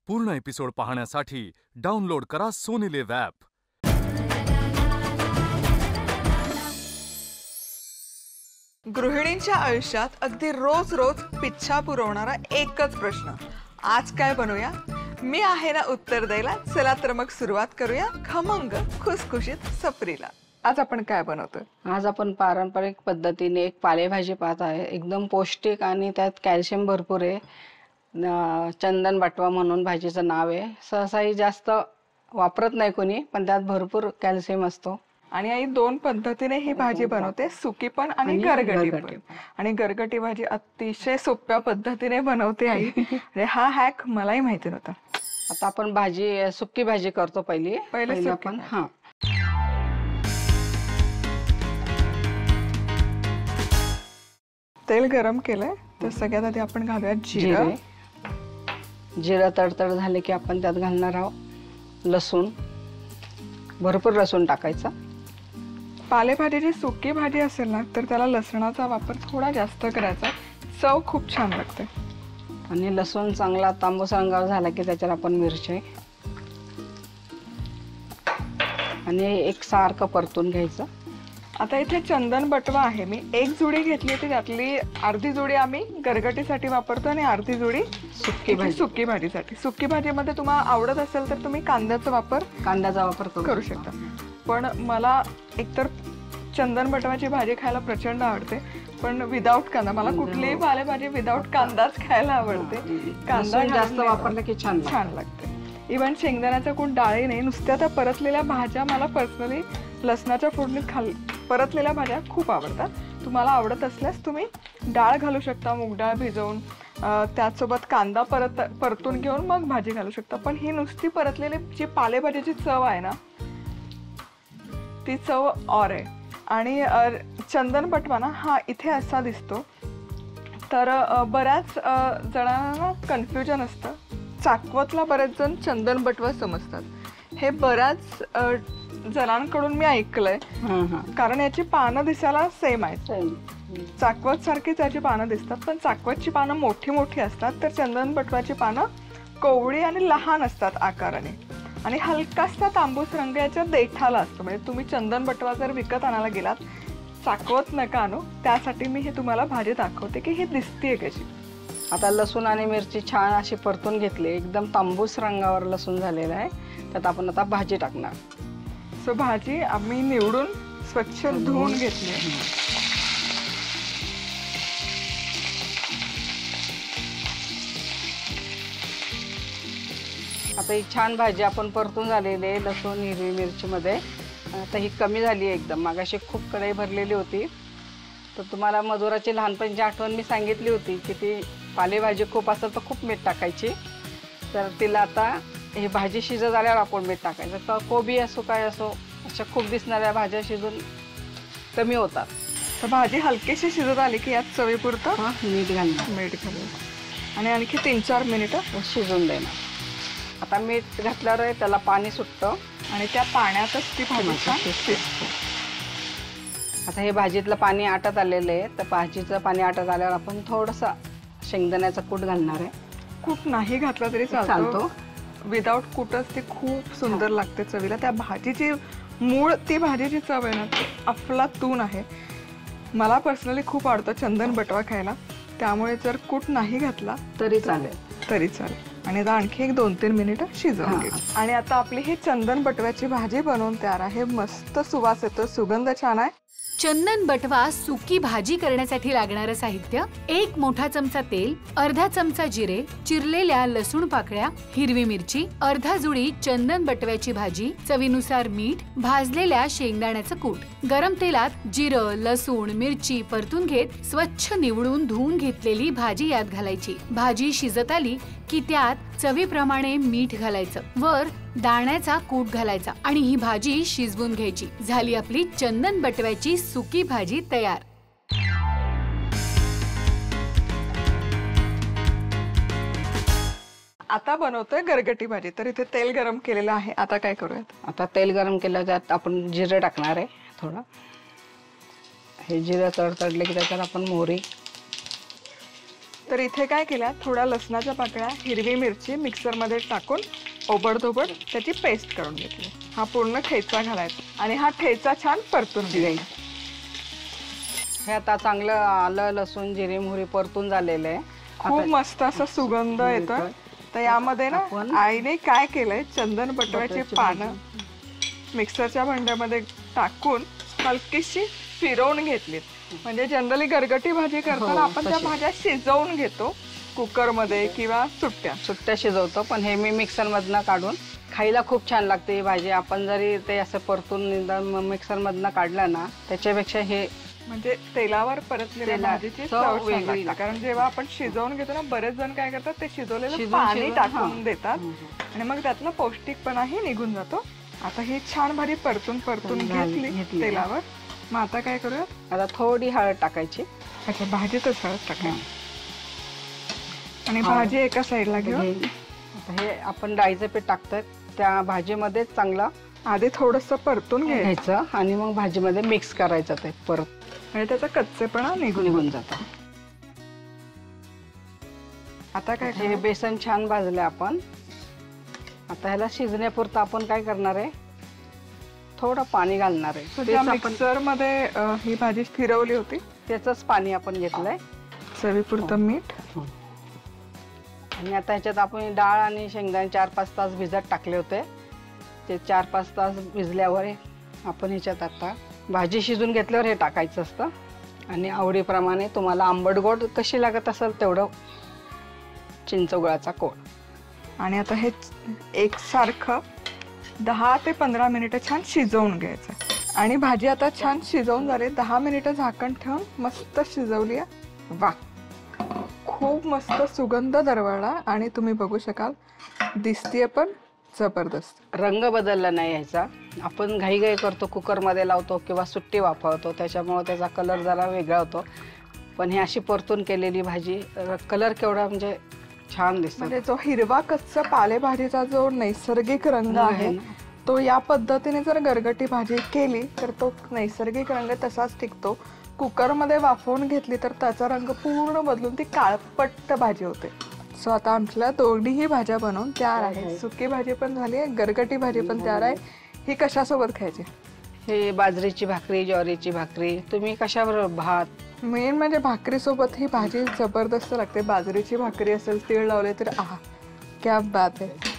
पूर्ण एपिसोड पाहण्यासाठी डाउनलोड करा सोनी लिव्ह ॲप। गृहिणींच्या आयुष्यात अगदी रोज रोज पिच्छा पुरवणारा एकच प्रश्न, आज काय बनवूया? मी आहे ना उत्तर द्यायला। चला तर मग सुरुवात करूया खमंग खुसखुशीत सपरीला। आज आपण काय बनवतोय? आज आपण पारंपरिक पद्धतीने एक पालेभाजी पाहत आहे, एकदम पौष्टिक आणि त्यात कॅल्शियम भरपूर आहे। चंदन बटवा म्हणून भाजीचं नाव आहे। सहसाही जास्त वापरत नाही कोणी, पण त्यात भरपूर कॅल्शियम असतो। आणि आई दोन पद्धतीने ही भाजी बनवते, सुकी पण आणि गरगटी पण। आणि गरगटी भाजी अतिशय सोप्या पद्धतीने बनवते आई। हा हॅक मलाही माहिती नव्हता। आता आपण भाजी सुकी भाजी करतो। पहिले आपण तेल गरम केलंय तर सगळ्यात आधी आपण घालूया जिरं। जिरं तडतड झाले की आपण त्यात घालणार आहोत लसूण। भरपूर लसूण टाकायचा। पालेभाजीची सुकी भाजी असेल ना तर त्याला लसणाचा वापर थोडा जास्त करायचा, चव खूप छान लागते। आणि लसूण चांगला तांबूस रंगावर झाला की त्याच्यात आपण मिरची आणि एक सारखं परतून घ्यायचं। आता इथे चंदन बटवा आहे, मी एक जुडी घेतली होती, त्यातली अर्धी जुडी आम्ही गरगटीसाठी वापरतो आणि अर्धी जुडी सुकी भाजीसाठी। सुकी भाजीमध्ये तुम्हाला आवडत असेल तर तुम्ही कांद्याचा वापर करू शकता, पण मला एकतर चंदन बटवाची भाजी खायला प्रचंड आवडते, पण विदाउट कांदा। मला कुठलीही पालेभाजी विदाउट कांदाच खायला आवडते। कांदा जास्त वापरला की छान लागते। इव्हन शेंगदाण्याचा कूट, डाळी नाही, नुसत्या त्या परतलेल्या भाज्या मला पर्सनली लसणाच्या फोडणीत परतलेल्या भाज्या खूप आवडतात। तुम्हाला आवडत असल्यास तुम्ही डाळ घालू शकता, मूग डाळ भिजवून, त्याचसोबत कांदा परतून घेऊन मग भाजी घालू शकता। पण ही नुसती परतलेली जी पालेभाजीची चव आहे ना, ती चव और आहे। आणि चंदन बटवा ना हा इथे असा दिसतो, तर बऱ्याच जणांना कन्फ्युजन असतं। चाकवतला बरेच जण चंदन बटवा समजतात, हे बऱ्याच जणांकडून मी ऐकलंय। कारण याची पानं दिसायला सेम आहेत, चाकवत सारखी त्याची पानं दिसतात, पण चाकवतची पानं मोठी मोठी असतात, तर चंदन बटवाची पानं कोवळी आणि लहान असतात आकाराने, आणि हलकासा तांबूस रंग याच्या देठाला असतो। म्हणजे तुम्ही चंदन बटवा जर विकत आणायला गेलात, चाकवत नका आणू, त्यासाठी मी हे तुम्हाला भाजी दाखवते की ही दिसतीये कशी। आता लसूण आणि मिरची छान अशी परतून घेतली, एकदम तांबूस रंगावर लसूण झालेला आहे। त्यात आपण आता भाजी टाकणार। सो भाजी आम्ही निवडून स्वच्छ धुवून घेतली आहे। आता ही छान भाजी आपण परतून झालेली आहे लसूण हिरवी मिरची मध्ये। आता ही कमी झाली आहे एकदम, मागाशी खूप कढई भरलेली होती। तर तुम्हाला मधुराची लहानपणीची आठवण मी सांगितली होती की ती पालेभाजी खूप असेल तर खूप मीठ टाकायची, तर तिला आता ही भाजी शिजत आल्यावर आपण मीठ टाकायचं। तर कोबी असो काय असो, अशा खूप दिसणाऱ्या भाज्या शिजून कमी होतात। तर भाजी हलकीशी शिजत आली की यात चवीपुरतं मीठ घालून आणि आणखी 3-4 मिनिटं शिजून देणार। आता मीठ घातल्यावर त्याला पाणी सुटतं आणि त्या पाण्यातच ती भाजी शिजते। आता हे भाजीतलं पाणी आटत आलेलं आहे, तर भाजीचं पाणी आटत आल्यावर आपण थोडंसं शेंगदाण्याचा कूट घालणार आहे। कूट नाही घातला तरी चालतो, विदाउट कूटच ती खूप सुंदर लागते चवीला। त्या भाजीची मूळ ती भाजीची चव आहे ना, ती अफलातून आहे। मला पर्सनली खूप आवडतं चंदन बटवा खायला, त्यामुळे जर कूट नाही घातला तरी चालेल। आणि आता आणखी एक 2-3 मिनिटं शिजवून घे। आणि आता आपली ही चंदन बटव्याची भाजी बनवून तयार आहे। मस्त सुवास येतो, सुगंध छान आहे। चंदन बटवा सुकी भाजी करण्यासाठी लागणारं साहित्य: 1 मोठा चमचा तेल, अर्धा चमचा जिरे, चिरलेल्या लसूण पाकळ्या, हिरवी मिरची, अर्धा जुडी चंदन बटव्याची भाजी, चवीनुसार मीठ, भाजलेल्या शेंगदाण्याचं कूट। गरम तेलात जिरं, लसूण, मिरची परतून घेत स्वच्छ निवडून धुवून घेतलेली भाजी यात घालायची। भाजी शिजत आली की त्यात चवीप्रमाणे मीठ घालायचं, वर दाण्याचा कूट घालायचा आणि ही भाजी शिजवून घ्यायची। झाली आपली चंदन बटव्याची सुकी भाजी तयार। आता बनवतोय गरगटी भाजी। तर इथे तेल गरम केलेलं आहे, आता काय करूयात? आता तेल गरम केलं, त्यात आपण जिरं टाकणार आहे थोडं। हे जिरं तडतडले की त्याच्यात आपण मोहरी, तर इथे काय केल्या, थोड्या लसणाच्या पाकळ्या, हिरवी मिरची मिक्सरमध्ये टाकून ओबडधोबड त्याची पेस्ट करून घेतली. हा पूर्ण ठेचा घालायचा आणि हा ठेचा छान परतून घ्यायचा. हे आता चांगलं आलं लसूण जिरे मोहरी परतून झालेलं आहे. खूप मस्त असा सुगंध येतोय. तर यामध्ये ना आईने काय केलंय, चंदन बटव्याची पानं मिक्सरच्या भांड्यामध्ये टाकून हलकीशी फिरवून घेतलीत. म्हणजे जनरली गरगटी भाजी करताना आपण त्या भाज्या शिजवून घेतो कुकरमध्ये किंवा सुट्ट्या शिजवतो, पण हे मी मिक्सरमधनं काढून खायला खूप छान लागते ही भाजी. आपण जरी ते असं परतून मिक्सरमधनं काढलं ना, त्याच्यापेक्षा हे म्हणजे तेलावर परतलेल्या भाजीची चव वेगळी. कारण जेव्हा आपण शिजवून घेतो ना, बरेच जण काय करतात, ते शिजवलेलं पाणी टाकून देतात आणि मग त्यातला पौष्टिकपणाही निघून जातो. आता ही छान भाजी परतून घेतली तेलावर. मग आता काय करूया, आता थोडी हळद टाकायची. अच्छा, भाजीतच हळद टाकायची आणि भाजी एका साईडला घेऊन आता हे आपण डाळीचं पीठ टाकतोय त्या भाजीमध्ये चांगलं आधी थोडंसं परतून घ्यायचं आणि मग भाजीमध्ये मिक्स करायचं ते परत, म्हणजे त्याचा कच्चेपणा निघून जातो. आता काय, हे बेसन छान भाजलं आपण. आता ह्याला शिजण्यापुरतं आपण काय करणार आहे, थोडं पाणी घालणार आहे. मिक्सर मध्ये ही भाजी फिरवली होती त्याचंच पाणी आपण घेतलंय. चवीपुरतं मीठ. आणि आता ह्याच्यात आपण डाळ आणि शेंगदाणे 4-5 तास भिजत टाकले होते. ते 4-5 तास भिजल्यावर आपण ह्याच्यात आता भाजी शिजून घेतल्यावर हे टाकायचं असतं. आणि आवडीप्रमाणे तुम्हाला आंबट गोड कशी लागत असेल तेवढं चिंचगुळाचा कोळ. आणि आता हे एकसारखं 10 ते 15 मिनिटं छान शिजवून घ्यायचं. आणि भाजी आता छान शिजवून झाली. 10 मिनिटं झाकण ठेवून मस्त शिजवली आहे. वा, खूप मस्त सुगंध दरवळला आणि तुम्ही बघू शकाल दिसतीये पण जबरदस्त. रंग बदलला नाही ह्याचा. आपण घाई करतो, कुकरमध्ये लावतो किंवा सुट्टी वापरतो, त्याच्यामुळे त्याचा कलर जरा वेगळा होतो. पण ही अशी परतून केलेली भाजी कलर केवढा म्हणजे छान दिसतो. म्हणजे जो हिरवा कच्चा पालेभाजीचा जो नैसर्गिक रंग आहे तो या पद्धतीने जर गरगटी भाजी केली तर तो नैसर्गिक रंग तसाच टिकतो. कुकरमध्ये वाफवून घेतली तर त्याचा रंग पूर्ण बदलून ती काळपट्ट भाजी होते. सो आता आमच्या दोन्हीही भाज्या बनवून तयार आहे. सुकी भाजी पण झाली आहे, गरगटी भाजी पण तयार आहे. ही कशासोबत खायची? हे बाजरीची भाकरी, ज्वारीची भाकरी, तुम्ही कशाबरोबर, भात. मेन म्हणजे भाकरीसोबत ही भाजी जबरदस्त लागते. बाजरीची भाकरी असेल, तीळ लावले तर आहा, क्या बात आहे.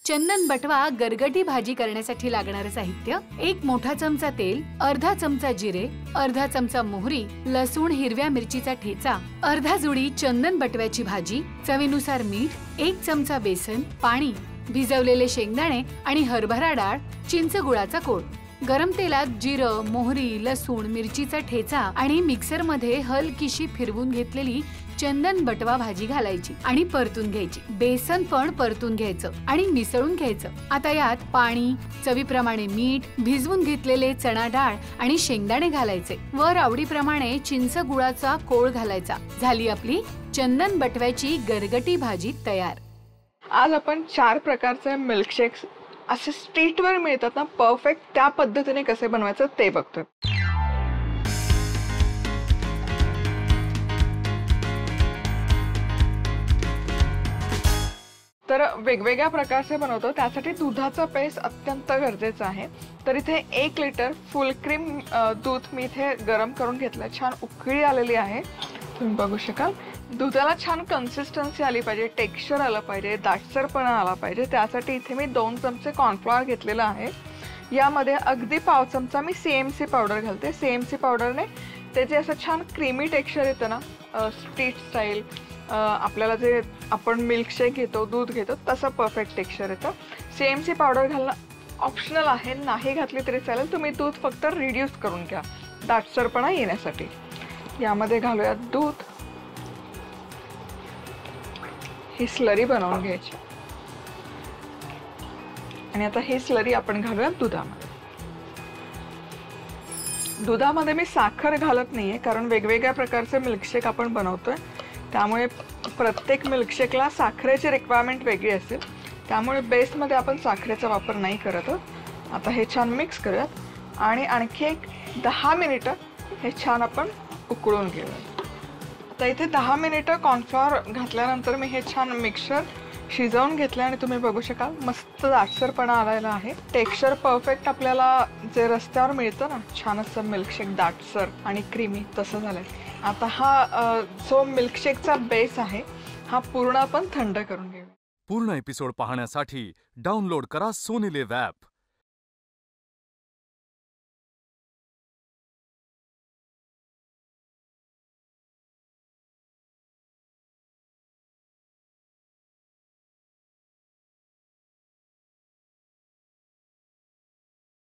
चंदन बटवा गरगटी भाजी करण्यासाठी लागणारे साहित्य: 1 मोठा चमचा तेल, अर्धा चमचा जिरे, अर्धा चमचा मोहरी, लसूण हिरव्या मिरचीचा ठेचा, अर्धा जुडी चंदन बटव्याची भाजी, चवीनुसार मीठ, 1 चमचा बेसन, पाणी, भिजवलेले शेंगदाणे आणि हरभरा डाळ, चिंच गुळाचा कोळ. गरम तेलात जिरं, मोहरी, लसूण, मिरचीचा ठेचा आणि मिक्सरमध्ये हलकीशी फिरवून घेतलेली चंदन बटवा भाजी घालायची आणि परतून घ्यायची. बेसन पण परतून घ्यायचं आणि मिसळून घ्यायचं. आता यात पाणी, चवीप्रमाणे मीठ, भिजवून घेतलेले चणा डाळ आणि शेंगदाणे घालायचे. वर आवडीप्रमाणे चिंच गुळाचा कोळ घालायचा. झाली आपली चंदन बटव्याची गरगटी भाजी तयार. आज आपण 4 प्रकारचे मिल्कशेक्स असे स्ट्रीटवर मिळतात ना, परफेक्ट त्या पद्धतीने कसे बनवायचं ते बघतोय. तर वेगवेगळ्या प्रकारचे बनवतो, त्यासाठी दुधाचा पेस्ट अत्यंत गरजेचं आहे. तर इथे 1 लिटर फुल क्रीम दूध मी इथे गरम करून घेतलं. छान उकळी आलेली आहे, तुम्ही बघू शकाल. दुधाला छान कन्सिस्टन्सी आली पाहिजे, टेक्स्चर आलं पाहिजे, दाटसरपणा आला पाहिजे. त्यासाठी इथे मी 2 चमचे कॉर्नफ्लॉवर घेतलेला आहे. यामध्ये अगदी पाव चमचा मी CMC पावडर घालते. CMC पावडरने त्याचे असं छान क्रीमी टेक्स्चर येतं ना, स्ट्रीट स्टाईल आपल्याला जे आपण मिल्कशेक घेतो, दूध घेतो, तसं परफेक्ट टेक्स्चर येतं. CMC पावडर घालणं ऑप्शनल आहे, नाही घातली तरी चालेल. तुम्ही दूध फक्त रिड्यूस करून घ्या दाटसरपणा येण्यासाठी. यामध्ये घालूयात दूध. ही स्लरी बनवून घ्यायची आणि आता ही स्लरी आपण घालूयात दुधामध्ये. दुधामध्ये मी साखर घालत नाहीये, कारण वेगवेगळ्या प्रकारचे मिल्कशेक आपण बनवतोय, त्यामुळे प्रत्येक मिल्कशेकला साखरेची रिक्वायरमेंट वेगळी असेल. त्यामुळे बेसमध्ये आपण साखरेचा वापर नाही करत आहोत. आता हे छान मिक्स करूयात आणि आणखी एक 10 मिनिटं हे छान आपण उकळून घेऊयात. तर इथे 10 मिनिटं कॉर्नफ्लॉवर घातल्यानंतर मी हे छान मिक्सचर शिजवून घेतलं आणि तुम्ही बघू शकाल मस्त दाटसरपणा आलेला आहे. टेक्स्चर परफेक्ट आपल्याला जे रस्त्यावर मिळतं ना छान असं मिल्कशेक दाटसर आणि क्रीमी तसं झालंय. आता हा जो मिल्कशेकचा बेस आहे हा पूर्ण आपण थंड करून घेऊया. पूर्ण एपिसोड पाहण्यासाठी डाउनलोड करा सोनी लिव्ह ॲप.